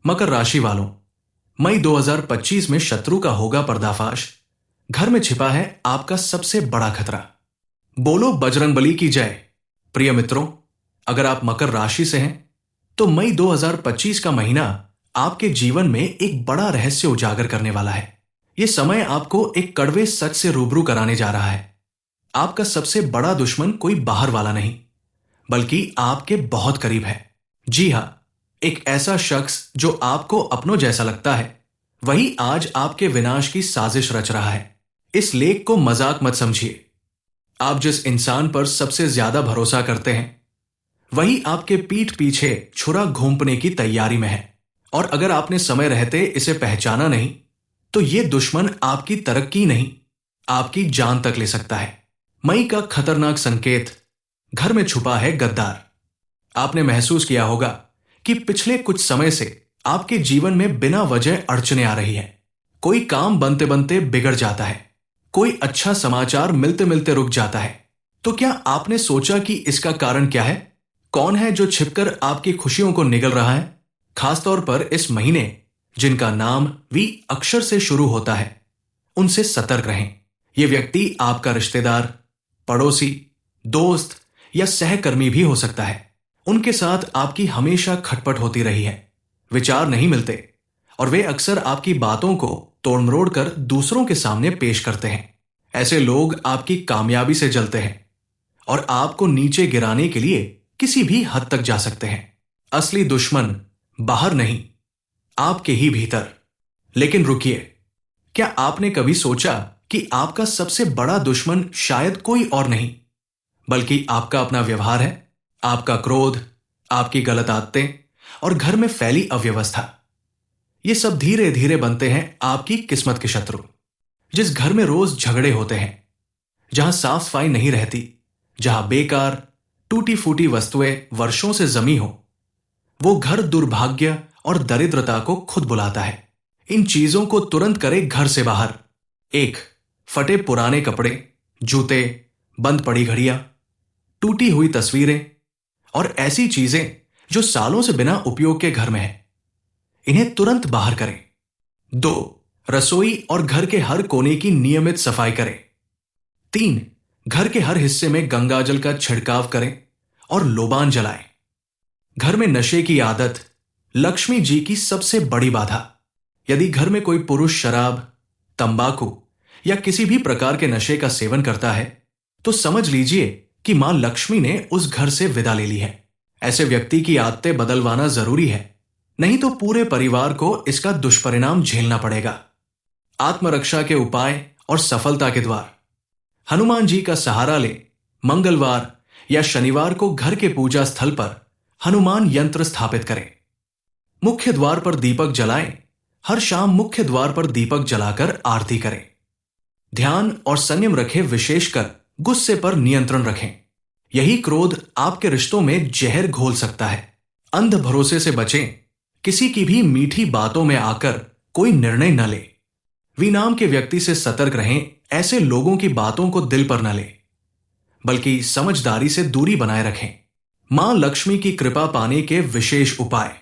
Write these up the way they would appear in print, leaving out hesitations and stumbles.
मकर राशि वालों, मई 2025 में शत्रु का होगा पर्दाफाश। घर में छिपा है आपका सबसे बड़ा खतरा। बोलो बजरंगबली की जय। प्रिय मित्रों, अगर आप मकर राशि से हैं तो मई 2025 का महीना आपके जीवन में एक बड़ा रहस्य उजागर करने वाला है। यह समय आपको एक कड़वे सच से रूबरू कराने जा रहा है। आपका सबसे बड़ा दुश्मन कोई बाहर वाला नहीं, बल्कि आपके बहुत करीब है। जी हां, एक ऐसा शख्स जो आपको अपनों जैसा लगता है, वही आज आपके विनाश की साजिश रच रहा है। इस लेख को मजाक मत समझिए। आप जिस इंसान पर सबसे ज्यादा भरोसा करते हैं, वही आपके पीठ पीछे छुरा घोंपने की तैयारी में है। और अगर आपने समय रहते इसे पहचाना नहीं, तो यह दुश्मन आपकी तरक्की नहीं, आपकी जान तक ले सकता है। मई का खतरनाक संकेत, घर में छुपा है गद्दार। आपने महसूस किया होगा कि पिछले कुछ समय से आपके जीवन में बिना वजह अड़चने आ रही है। कोई काम बनते बनते बिगड़ जाता है, कोई अच्छा समाचार मिलते मिलते रुक जाता है। तो क्या आपने सोचा कि इसका कारण क्या है? कौन है जो छिपकर आपकी खुशियों को निगल रहा है? खासतौर पर इस महीने जिनका नाम वी अक्षर से शुरू होता है, उनसे सतर्क रहें। यह व्यक्ति आपका रिश्तेदार, पड़ोसी, दोस्त या सहकर्मी भी हो सकता है। उनके साथ आपकी हमेशा खटपट होती रही है, विचार नहीं मिलते और वे अक्सर आपकी बातों को तोड़-मरोड़ कर दूसरों के सामने पेश करते हैं। ऐसे लोग आपकी कामयाबी से जलते हैं और आपको नीचे गिराने के लिए किसी भी हद तक जा सकते हैं। असली दुश्मन बाहर नहीं, आपके ही भीतर। लेकिन रुकिए, क्या आपने कभी सोचा कि आपका सबसे बड़ा दुश्मन शायद कोई और नहीं, बल्कि आपका अपना व्यवहार है? आपका क्रोध, आपकी गलत आदतें और घर में फैली अव्यवस्था। ये सब धीरे धीरे बनते हैं आपकी किस्मत के शत्रु। जिस घर में रोज झगड़े होते हैं, जहां साफ सफाई नहीं रहती, जहां बेकार टूटी फूटी वस्तुएं वर्षों से जमी हो, वो घर दुर्भाग्य और दरिद्रता को खुद बुलाता है। इन चीजों को तुरंत करे घर से बाहर। 1. फटे पुराने कपड़े, जूते, बंद पड़ी घड़ियां, टूटी हुई तस्वीरें और ऐसी चीजें जो सालों से बिना उपयोग के घर में है, इन्हें तुरंत बाहर करें। 2. रसोई और घर के हर कोने की नियमित सफाई करें। 3. घर के हर हिस्से में गंगाजल का छिड़काव करें और लोबान जलाएं। घर में नशे की आदत लक्ष्मी जी की सबसे बड़ी बाधा। यदि घर में कोई पुरुष शराब, तंबाकू या किसी भी प्रकार के नशे का सेवन करता है, तो समझ लीजिए कि मां लक्ष्मी ने उस घर से विदा ले ली है। ऐसे व्यक्ति की आदतें बदलवाना जरूरी है, नहीं तो पूरे परिवार को इसका दुष्परिणाम झेलना पड़ेगा। आत्मरक्षा के उपाय और सफलता के द्वार। हनुमान जी का सहारा ले मंगलवार या शनिवार को घर के पूजा स्थल पर हनुमान यंत्र स्थापित करें। मुख्य द्वार पर दीपक जलाएं। हर शाम मुख्य द्वार पर दीपक जलाकर आरती करें। ध्यान और संयम रखें, विशेषकर गुस्से पर नियंत्रण रखें। यही क्रोध आपके रिश्तों में जहर घोल सकता है। अंध भरोसे से बचें। किसी की भी मीठी बातों में आकर कोई निर्णय न ले। वी नाम के व्यक्ति से सतर्क रहें। ऐसे लोगों की बातों को दिल पर न ले, बल्कि समझदारी से दूरी बनाए रखें। मां लक्ष्मी की कृपा पाने के विशेष उपाय।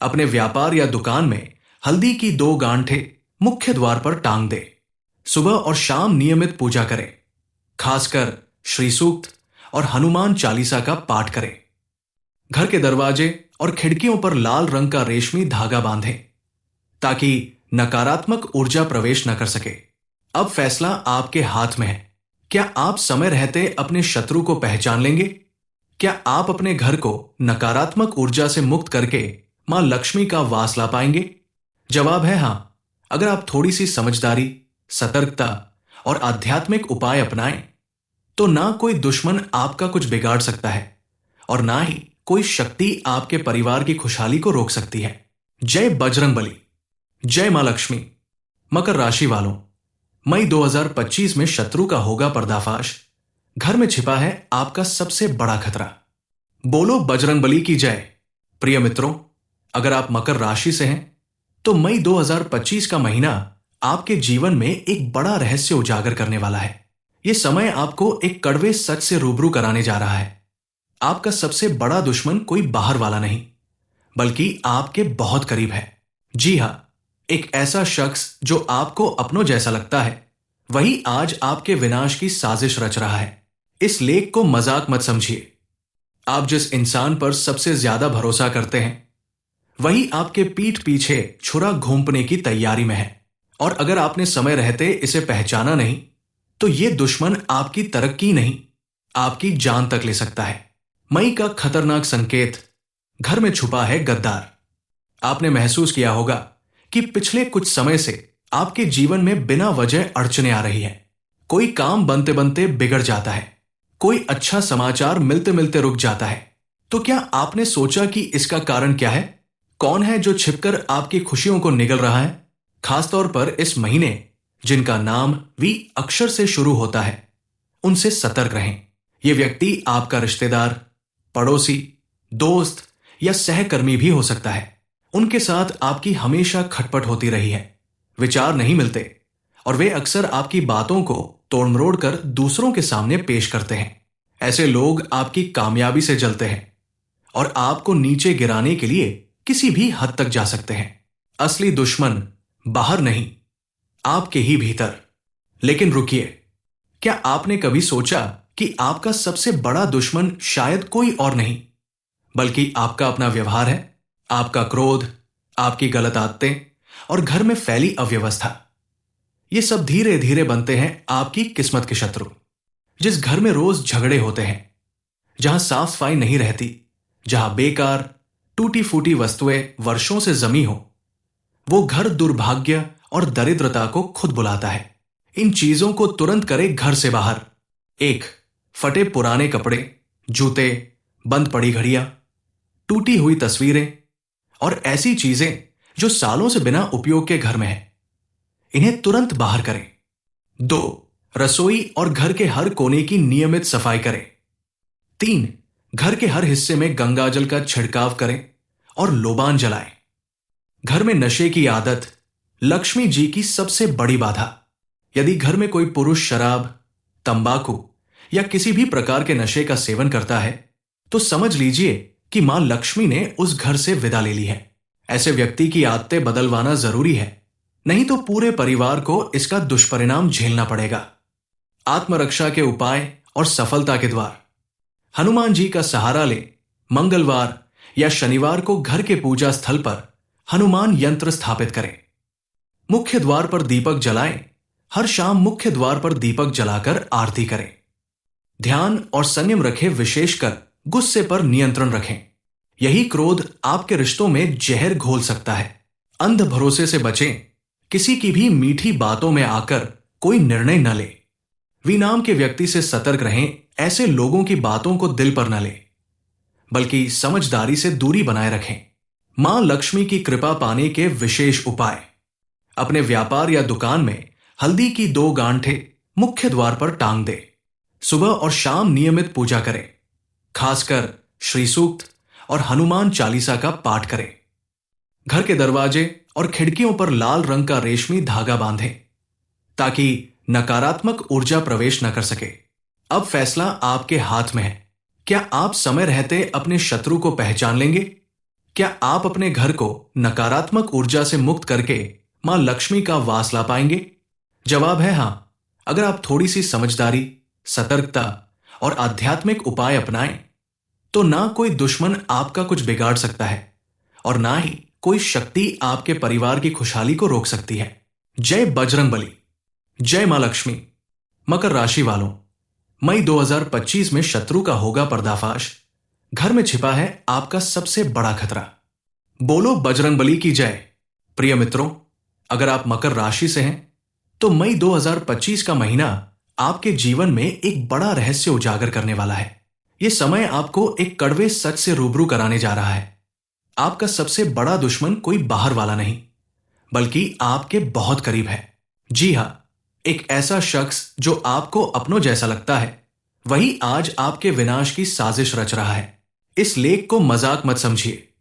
अपने व्यापार या दुकान में हल्दी की 2 गांठें मुख्य द्वार पर टांग दे। सुबह और शाम नियमित पूजा करें। खासकर श्री सूक्त और हनुमान चालीसा का पाठ करें। घर के दरवाजे और खिड़कियों पर लाल रंग का रेशमी धागा बांधें, ताकि नकारात्मक ऊर्जा प्रवेश न कर सके। अब फैसला आपके हाथ में है। क्या आप समय रहते अपने शत्रु को पहचान लेंगे? क्या आप अपने घर को नकारात्मक ऊर्जा से मुक्त करके मां लक्ष्मी का वास ला पाएंगे? जवाब है हां, अगर आप थोड़ी सी समझदारी, सतर्कता और आध्यात्मिक उपाय अपनाएं, तो ना कोई दुश्मन आपका कुछ बिगाड़ सकता है और ना ही कोई शक्ति आपके परिवार की खुशहाली को रोक सकती है। जय बजरंगबली, जय मां लक्ष्मी। मकर राशि वालों, मई 2025 में शत्रु का होगा पर्दाफाश। घर में छिपा है आपका सबसे बड़ा खतरा। बोलो बजरंगबली की जय। प्रिय मित्रों, अगर आप मकर राशि से हैं तो मई 2025 का महीना आपके जीवन में एक बड़ा रहस्य उजागर करने वाला है। यह समय आपको एक कड़वे सच से रूबरू कराने जा रहा है। आपका सबसे बड़ा दुश्मन कोई बाहर वाला नहीं, बल्कि आपके बहुत करीब है। जी हाँ, एक ऐसा शख्स जो आपको अपनों जैसा लगता है, वही आज आपके विनाश की साजिश रच रहा है। इस लेख को मजाक मत समझिए। आप जिस इंसान पर सबसे ज्यादा भरोसा करते हैं, वही आपके पीठ पीछे छुरा घोंपने की तैयारी में है। और अगर आपने समय रहते इसे पहचाना नहीं, तो ये दुश्मन आपकी तरक्की नहीं, आपकी जान तक ले सकता है। मई का खतरनाक संकेत, घर में छुपा है गद्दार। आपने महसूस किया होगा कि पिछले कुछ समय से आपके जीवन में बिना वजह अड़चने आ रही है। कोई काम बनते बनते बिगड़ जाता है, कोई अच्छा समाचार मिलते मिलते रुक जाता है। तो क्या आपने सोचा कि इसका कारण क्या है? कौन है जो छिपकर आपकी खुशियों को निगल रहा है? खासतौर पर इस महीने जिनका नाम वी अक्षर से शुरू होता है, उनसे सतर्क रहें। यह व्यक्ति आपका रिश्तेदार, पड़ोसी, दोस्त या सहकर्मी भी हो सकता है। उनके साथ आपकी हमेशा खटपट होती रही है, विचार नहीं मिलते और वे अक्सर आपकी बातों को तोड़-मरोड़ कर दूसरों के सामने पेश करते हैं। ऐसे लोग आपकी कामयाबी से जलते हैं और आपको नीचे गिराने के लिए किसी भी हद तक जा सकते हैं। असली दुश्मन बाहर नहीं, आपके ही भीतर। लेकिन रुकिए, क्या आपने कभी सोचा कि आपका सबसे बड़ा दुश्मन शायद कोई और नहीं, बल्कि आपका अपना व्यवहार है? आपका क्रोध, आपकी गलत आदतें और घर में फैली अव्यवस्था। ये सब धीरे धीरे बनते हैं आपकी किस्मत के शत्रु। जिस घर में रोज झगड़े होते हैं, जहां साफ सफाई नहीं रहती, जहां बेकार टूटी फूटी वस्तुएं वर्षों से जमी हो, वो घर दुर्भाग्य और दरिद्रता को खुद बुलाता है। इन चीजों को तुरंत करे घर से बाहर। एक, फटे पुराने कपड़े, जूते, बंद पड़ी घड़ियां, टूटी हुई तस्वीरें और ऐसी चीजें जो सालों से बिना उपयोग के घर में है, इन्हें तुरंत बाहर करें। दो, रसोई और घर के हर कोने की नियमित सफाई करें। तीन, घर के हर हिस्से में गंगाजल का छिड़काव करें और लोबान जलाएं। घर में नशे की आदत लक्ष्मी जी की सबसे बड़ी बाधा। यदि घर में कोई पुरुष शराब, तंबाकू या किसी भी प्रकार के नशे का सेवन करता है, तो समझ लीजिए कि मां लक्ष्मी ने उस घर से विदा ले ली है। ऐसे व्यक्ति की आदतें बदलवाना जरूरी है, नहीं तो पूरे परिवार को इसका दुष्परिणाम झेलना पड़ेगा। आत्मरक्षा के उपाय और सफलता के द्वार। हनुमान जी का सहारा ले। मंगलवार या शनिवार को घर के पूजा स्थल पर हनुमान यंत्र स्थापित करें। मुख्य द्वार पर दीपक जलाएं। हर शाम मुख्य द्वार पर दीपक जलाकर आरती करें। ध्यान और संयम रखें, विशेषकर गुस्से पर नियंत्रण रखें। यही क्रोध आपके रिश्तों में जहर घोल सकता है। अंध भरोसे से बचें। किसी की भी मीठी बातों में आकर कोई निर्णय न ले। विनाम के व्यक्ति से सतर्क रहें। ऐसे लोगों की बातों को दिल पर न ले, बल्कि समझदारी से दूरी बनाए रखें। मां लक्ष्मी की कृपा पाने के विशेष उपाय। अपने व्यापार या दुकान में हल्दी की 2 गांठें मुख्य द्वार पर टांग दे। सुबह और शाम नियमित पूजा करें। खासकर श्री सूक्त और हनुमान चालीसा का पाठ करें। घर के दरवाजे और खिड़कियों पर लाल रंग का रेशमी धागा बांधें, ताकि नकारात्मक ऊर्जा प्रवेश न कर सके। अब फैसला आपके हाथ में है। क्या आप समय रहते अपने शत्रु को पहचान लेंगे? क्या आप अपने घर को नकारात्मक ऊर्जा से मुक्त करके मां लक्ष्मी का वास ला पाएंगे? जवाब है हां, अगर आप थोड़ी सी समझदारी, सतर्कता और आध्यात्मिक उपाय अपनाएं, तो ना कोई दुश्मन आपका कुछ बिगाड़ सकता है और ना ही कोई शक्ति आपके परिवार की खुशहाली को रोक सकती है। जय बजरंगबली। जय मां लक्ष्मी। मकर राशि वालों, मई 2025 में शत्रु का होगा पर्दाफाश। घर में छिपा है आपका सबसे बड़ा खतरा। बोलो बजरंगबली की जय। प्रिय मित्रों, अगर आप मकर राशि से हैं, तो मई 2025 का महीना आपके जीवन में एक बड़ा रहस्य उजागर करने वाला है। यह समय आपको एक कड़वे सच से रूबरू कराने जा रहा है। आपका सबसे बड़ा दुश्मन कोई बाहर वाला नहीं, बल्कि आपके बहुत करीब है। जी हां, एक ऐसा शख्स जो आपको अपनों जैसा लगता है, वही आज आपके विनाश की साजिश रच रहा है। इस लेख को मजाक मत समझिए।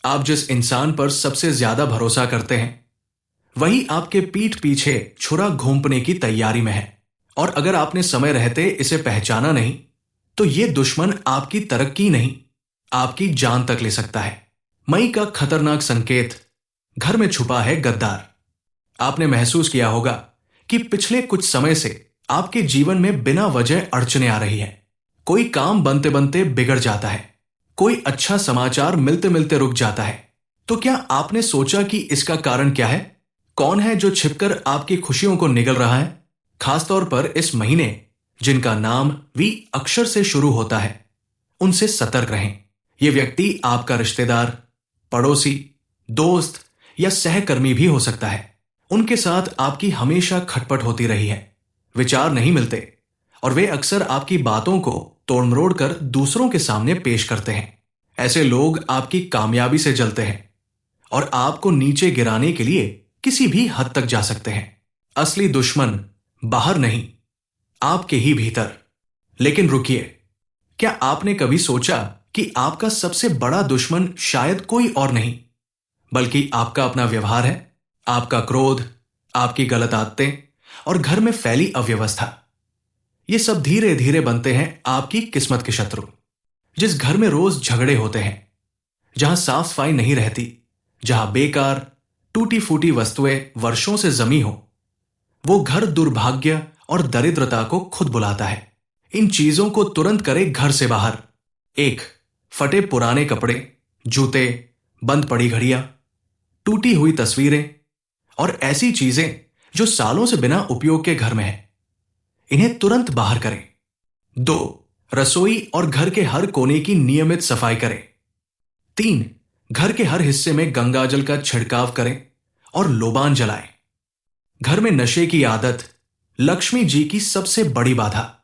आप जिस इंसान पर सबसे ज्यादा भरोसा करते हैं, वही आपके पीठ पीछे छुरा घोंपने की तैयारी में है। और अगर आपने समय रहते इसे पहचाना नहीं, तो यह दुश्मन आपकी तरक्की नहीं, आपकी जान तक ले सकता है। मई का खतरनाक संकेत, घर में छुपा है गद्दार। आपने महसूस किया होगा कि पिछले कुछ समय से आपके जीवन में बिना वजह अड़चने आ रही है। कोई काम बनते बनते बिगड़ जाता है, कोई अच्छा समाचार मिलते मिलते रुक जाता है। तो क्या आपने सोचा कि इसका कारण क्या है? कौन है जो छिपकर आपकी खुशियों को निगल रहा है? खासतौर पर इस महीने जिनका नाम वी अक्षर से शुरू होता है, उनसे सतर्क रहें। यह व्यक्ति आपका रिश्तेदार, पड़ोसी, दोस्त या सहकर्मी भी हो सकता है। उनके साथ आपकी हमेशा खटपट होती रही है, विचार नहीं मिलते और वे अक्सर आपकी बातों को तोड़-मरोड़ कर दूसरों के सामने पेश करते हैं। ऐसे लोग आपकी कामयाबी से जलते हैं और आपको नीचे गिराने के लिए किसी भी हद तक जा सकते हैं। असली दुश्मन बाहर नहीं, आपके ही भीतर। लेकिन रुकिए, क्या आपने कभी सोचा कि आपका सबसे बड़ा दुश्मन शायद कोई और नहीं बल्कि आपका अपना व्यवहार है? आपका क्रोध, आपकी गलत आदतें और घर में फैली अव्यवस्था, ये सब धीरे धीरे बनते हैं आपकी किस्मत के शत्रु। जिस घर में रोज झगड़े होते हैं, जहां साफ सफाई नहीं रहती, जहां बेकार टूटी फूटी वस्तुएं वर्षों से जमी हो, वो घर दुर्भाग्य और दरिद्रता को खुद बुलाता है। इन चीजों को तुरंत करे घर से बाहर। एक, फटे पुराने कपड़े, जूते, बंद पड़ी घड़ियां, टूटी हुई तस्वीरें और ऐसी चीजें जो सालों से बिना उपयोग के घर में है, इन्हें तुरंत बाहर करें। दो, रसोई और घर के हर कोने की नियमित सफाई करें। तीन, घर के हर हिस्से में गंगाजल का छिड़काव करें और लोबान जलाएं। घर में नशे की आदत लक्ष्मी जी की सबसे बड़ी बाधा।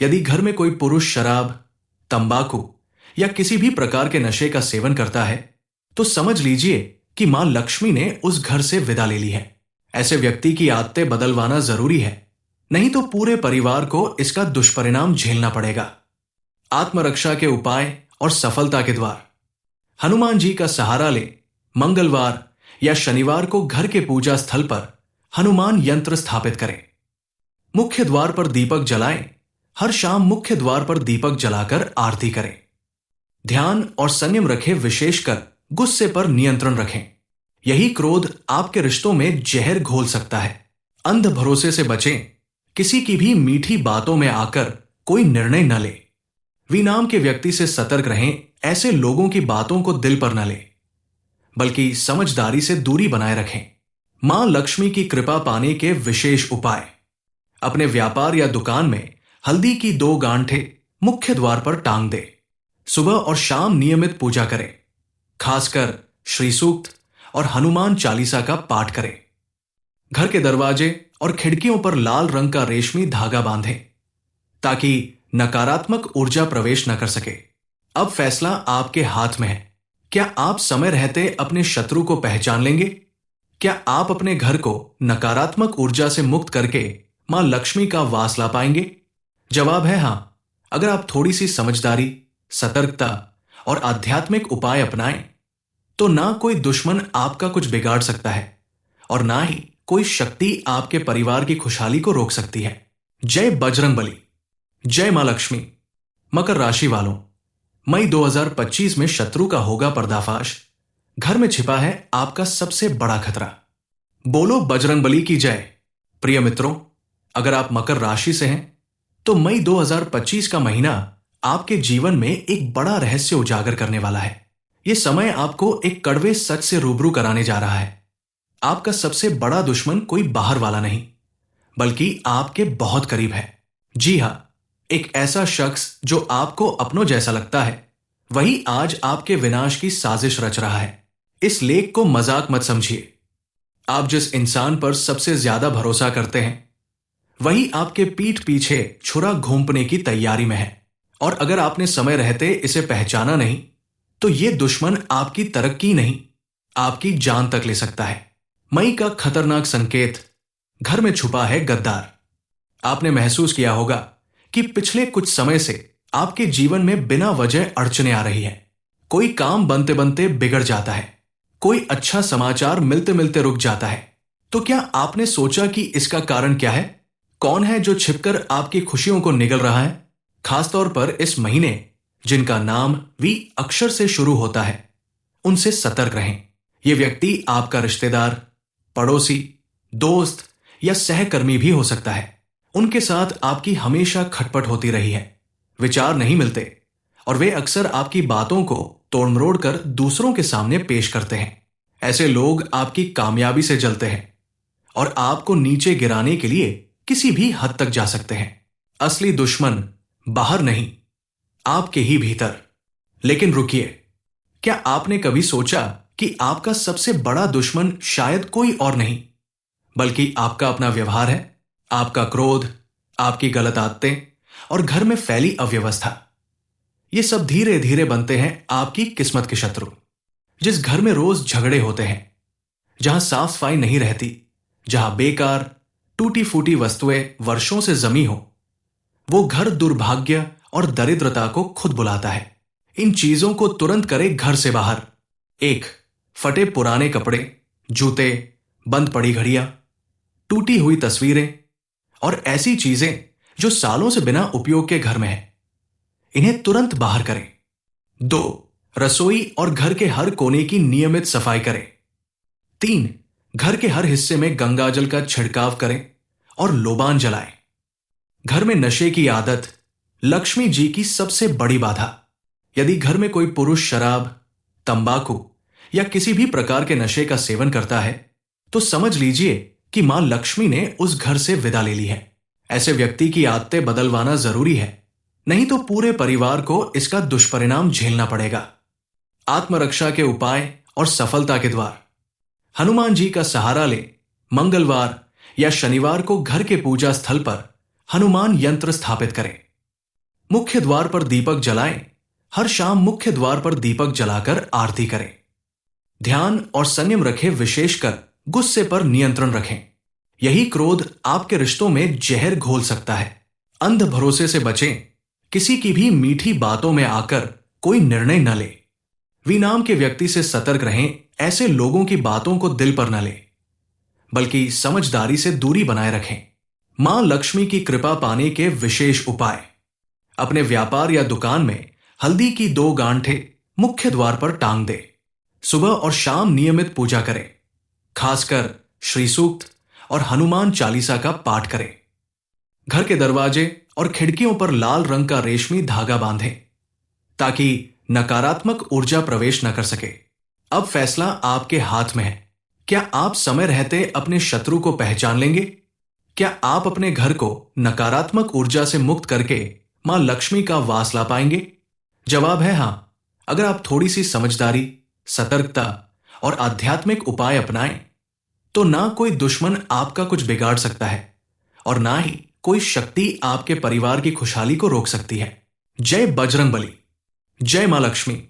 यदि घर में कोई पुरुष शराब, तंबाकू या किसी भी प्रकार के नशे का सेवन करता है, तो समझ लीजिए कि मां लक्ष्मी ने उस घर से विदा ले ली है। ऐसे व्यक्ति की आदतें बदलवाना जरूरी है, नहीं तो पूरे परिवार को इसका दुष्परिणाम झेलना पड़ेगा। आत्मरक्षा के उपाय और सफलता के द्वार। हनुमान जी का सहारा ले। मंगलवार या शनिवार को घर के पूजा स्थल पर हनुमान यंत्र स्थापित करें। मुख्य द्वार पर दीपक जलाएं। हर शाम मुख्य द्वार पर दीपक जलाकर आरती करें। ध्यान और संयम रखें, विशेषकर गुस्से पर नियंत्रण रखें। यही क्रोध आपके रिश्तों में जहर घोल सकता है। अंध भरोसे से बचें। किसी की भी मीठी बातों में आकर कोई निर्णय न ले। वी नाम के व्यक्ति से सतर्क रहें। ऐसे लोगों की बातों को दिल पर न ले, बल्कि समझदारी से दूरी बनाए रखें। मां लक्ष्मी की कृपा पाने के विशेष उपाय। अपने व्यापार या दुकान में हल्दी की 2 गांठें मुख्य द्वार पर टांग दे। सुबह और शाम नियमित पूजा करें। खासकर श्री सूक्त और हनुमान चालीसा का पाठ करें। घर के दरवाजे और खिड़कियों पर लाल रंग का रेशमी धागा बांधें, ताकि नकारात्मक ऊर्जा प्रवेश न कर सके। अब फैसला आपके हाथ में है। क्या आप समय रहते अपने शत्रु को पहचान लेंगे? क्या आप अपने घर को नकारात्मक ऊर्जा से मुक्त करके मां लक्ष्मी का वास ला पाएंगे? जवाब है हां, अगर आप थोड़ी सी समझदारी, सतर्कता और आध्यात्मिक उपाय अपनाएं, तो ना कोई दुश्मन आपका कुछ बिगाड़ सकता है और ना ही कोई शक्ति आपके परिवार की खुशहाली को रोक सकती है। जय बजरंगबली, जय मां लक्ष्मी। मकर राशि वालों, मई 2025 में शत्रु का होगा पर्दाफाश। घर में छिपा है आपका सबसे बड़ा खतरा। बोलो बजरंगबली की जय। प्रिय मित्रों, अगर आप मकर राशि से हैं, तो मई 2025 का महीना आपके जीवन में एक बड़ा रहस्य उजागर करने वाला है। यह समय आपको एक कड़वे सच से रूबरू कराने जा रहा है। आपका सबसे बड़ा दुश्मन कोई बाहर वाला नहीं, बल्कि आपके बहुत करीब है। जी हां, एक ऐसा शख्स जो आपको अपनों जैसा लगता है, वही आज आपके विनाश की साजिश रच रहा है। इस लेख को मजाक मत समझिए। आप जिस इंसान पर सबसे ज्यादा भरोसा करते हैं, वही आपके पीठ पीछे छुरा घोंपने की तैयारी में है। और अगर आपने समय रहते इसे पहचाना नहीं, तो यह दुश्मन आपकी तरक्की नहीं, आपकी जान तक ले सकता है। मई का खतरनाक संकेत, घर में छुपा है गद्दार। आपने महसूस किया होगा कि पिछले कुछ समय से आपके जीवन में बिना वजह अड़चने आ रही है। कोई काम बनते बनते बिगड़ जाता है, कोई अच्छा समाचार मिलते मिलते रुक जाता है। तो क्या आपने सोचा कि इसका कारण क्या है? कौन है जो छिपकर आपकी खुशियों को निगल रहा है? खासतौर पर इस महीने जिनका नाम वी अक्षर से शुरू होता है, उनसे सतर्क रहें। यह व्यक्ति आपका रिश्तेदार, पड़ोसी, दोस्त या सहकर्मी भी हो सकता है। उनके साथ आपकी हमेशा खटपट होती रही है, विचार नहीं मिलते और वे अक्सर आपकी बातों को तोड़-मरोड़ कर दूसरों के सामने पेश करते हैं। ऐसे लोग आपकी कामयाबी से जलते हैं और आपको नीचे गिराने के लिए किसी भी हद तक जा सकते हैं। असली दुश्मन बाहर नहीं, आपके ही भीतर। लेकिन रुकिए, क्या आपने कभी सोचा कि आपका सबसे बड़ा दुश्मन शायद कोई और नहीं बल्कि आपका अपना व्यवहार है? आपका क्रोध, आपकी गलत आदतें और घर में फैली अव्यवस्था, ये सब धीरे धीरे बनते हैं आपकी किस्मत के शत्रु। जिस घर में रोज झगड़े होते हैं, जहां साफ सफाई नहीं रहती, जहां बेकार टूटी फूटी वस्तुएं वर्षों से जमी हो, वो घर दुर्भाग्य और दरिद्रता को खुद बुलाता है। इन चीजों को तुरंत करे घर से बाहर। 1. फटे पुराने कपड़े, जूते, बंद पड़ी घड़ियां, टूटी हुई तस्वीरें और ऐसी चीजें जो सालों से बिना उपयोग के घर में है, इन्हें तुरंत बाहर करें। 2. रसोई और घर के हर कोने की नियमित सफाई करें। 3. घर के हर हिस्से में गंगाजल का छिड़काव करें और लोबान जलाएं। घर में नशे की आदत लक्ष्मी जी की सबसे बड़ी बाधा। यदि घर में कोई पुरुष शराब, तंबाकू या किसी भी प्रकार के नशे का सेवन करता है, तो समझ लीजिए कि मां लक्ष्मी ने उस घर से विदा ले ली है। ऐसे व्यक्ति की आदतें बदलवाना जरूरी है, नहीं तो पूरे परिवार को इसका दुष्परिणाम झेलना पड़ेगा। आत्मरक्षा के उपाय और सफलता के द्वार। हनुमान जी का सहारा ले मंगलवार या शनिवार को घर के पूजा स्थल पर हनुमान यंत्र स्थापित करें। मुख्य द्वार पर दीपक जलाएं। हर शाम मुख्य द्वार पर दीपक जलाकर आरती करें। ध्यान और संयम रखें, विशेषकर गुस्से पर नियंत्रण रखें। यही क्रोध आपके रिश्तों में जहर घोल सकता है। अंध भरोसे से बचें। किसी की भी मीठी बातों में आकर कोई निर्णय न ले। विनाम के व्यक्ति से सतर्क रहें। ऐसे लोगों की बातों को दिल पर न ले, बल्कि समझदारी से दूरी बनाए रखें। मां लक्ष्मी की कृपा पाने के विशेष उपाय। अपने व्यापार या दुकान में हल्दी की 2 गांठें मुख्य द्वार पर टांग दे। सुबह और शाम नियमित पूजा करें। खासकर श्री सूक्त और हनुमान चालीसा का पाठ करें। घर के दरवाजे और खिड़कियों पर लाल रंग का रेशमी धागा बांधें ताकि नकारात्मक ऊर्जा प्रवेश न कर सके। अब फैसला आपके हाथ में है। क्या आप समय रहते अपने शत्रु को पहचान लेंगे? क्या आप अपने घर को नकारात्मक ऊर्जा से मुक्त करके मां लक्ष्मी का वास ला पाएंगे? जवाब है हां। अगर आप थोड़ी सी समझदारी, सतर्कता और आध्यात्मिक उपाय अपनाएं, तो ना कोई दुश्मन आपका कुछ बिगाड़ सकता है और ना ही कोई शक्ति आपके परिवार की खुशहाली को रोक सकती है। जय बजरंगबली। जय मां लक्ष्मी।